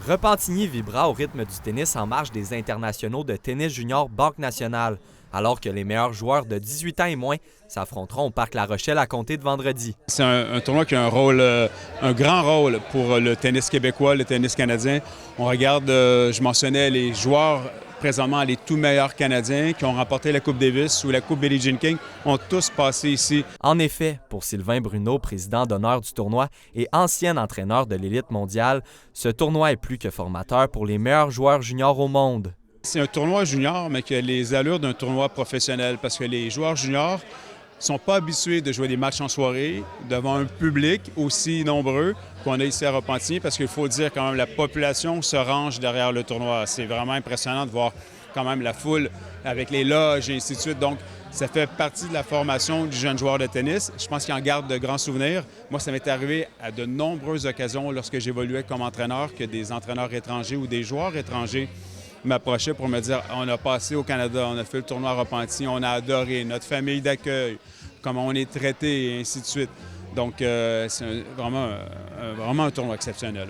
Repentigny vibra au rythme du tennis en marge des internationaux de tennis junior Banque Nationale, alors que les meilleurs joueurs de 18 ans et moins s'affronteront au Parc La Rochelle à compter de vendredi. C'est un tournoi qui a un grand rôle pour le tennis québécois, le tennis canadien. On regarde, je mentionnais les joueurs présentement, les tout meilleurs Canadiens qui ont remporté la Coupe Davis ou la Coupe Billie Jean King, ont tous passé ici. En effet, pour Sylvain Bruneau, président d'honneur du tournoi et ancien entraîneur de l'élite mondiale, ce tournoi est plus que formateur pour les meilleurs joueurs juniors au monde. C'est un tournoi junior, mais qui a les allures d'un tournoi professionnel parce que les joueurs juniors ne sont pas habitués de jouer des matchs en soirée devant un public aussi nombreux qu'on a ici à Repentigny parce qu'il faut dire quand même la population se range derrière le tournoi. C'est vraiment impressionnant de voir quand même la foule avec les loges et ainsi de suite. Donc, ça fait partie de la formation du jeune joueur de tennis. Je pense qu'il en garde de grands souvenirs. Moi, ça m'est arrivé à de nombreuses occasions lorsque j'évoluais comme entraîneur que des entraîneurs étrangers ou des joueurs étrangers m'approchaient pour me dire « On a passé au Canada, on a fait le tournoi à Repentigny, on a adoré notre famille d'accueil, comment on est traité et ainsi de suite. » Donc, c'est vraiment un tournoi exceptionnel.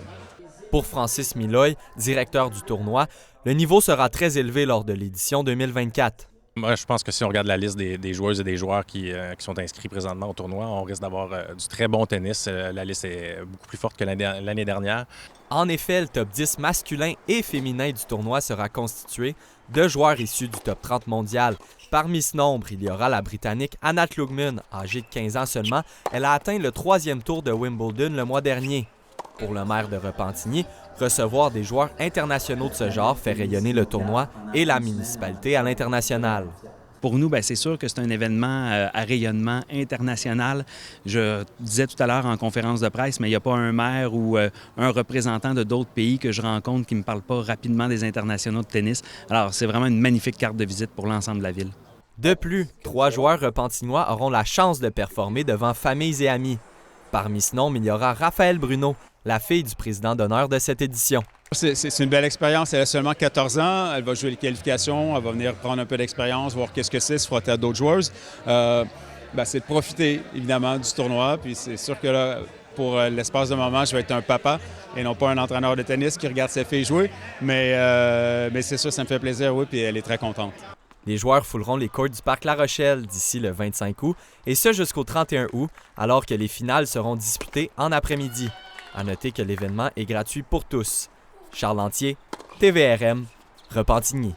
Pour Francis Miloy, directeur du tournoi, le niveau sera très élevé lors de l'édition 2024. Moi, je pense que si on regarde la liste des joueuses et des joueurs qui sont inscrits présentement au tournoi, on risque d'avoir du très bon tennis. La liste est beaucoup plus forte que l'année dernière. En effet, le top 10 masculin et féminin du tournoi sera constitué de joueurs issus du top 30 mondial. Parmi ce nombre, il y aura la Britannique Anna Klugman, âgée de 15 ans seulement. Elle a atteint le 3e tour de Wimbledon le mois dernier. Pour le maire de Repentigny, recevoir des joueurs internationaux de ce genre fait rayonner le tournoi et la municipalité à l'international. Pour nous, c'est sûr que c'est un événement à rayonnement international. Je disais tout à l'heure en conférence de presse, mais il n'y a pas un maire ou un représentant de d'autres pays que je rencontre qui ne me parle pas rapidement des internationaux de tennis. Alors, c'est vraiment une magnifique carte de visite pour l'ensemble de la ville. De plus, 3 joueurs repentignois auront la chance de performer devant familles et amis. Parmi ce nombre, il y aura Raphaël Bruneau, la fille du président d'honneur de cette édition. C'est une belle expérience. Elle a seulement 14 ans. Elle va jouer les qualifications. Elle va venir prendre un peu d'expérience, voir qu'est-ce que c'est, se frotter à d'autres joueuses. C'est de profiter, évidemment, du tournoi. Puis c'est sûr que là, pour l'espace de moment, je vais être un papa et non pas un entraîneur de tennis qui regarde ses filles jouer. Mais c'est sûr, ça me fait plaisir, oui, puis elle est très contente. Les joueurs fouleront les courts du Parc La Rochelle d'ici le 25 août, et ce jusqu'au 31 août, alors que les finales seront disputées en après-midi. À noter que l'événement est gratuit pour tous. Charles Lantier, TVRM, Repentigny.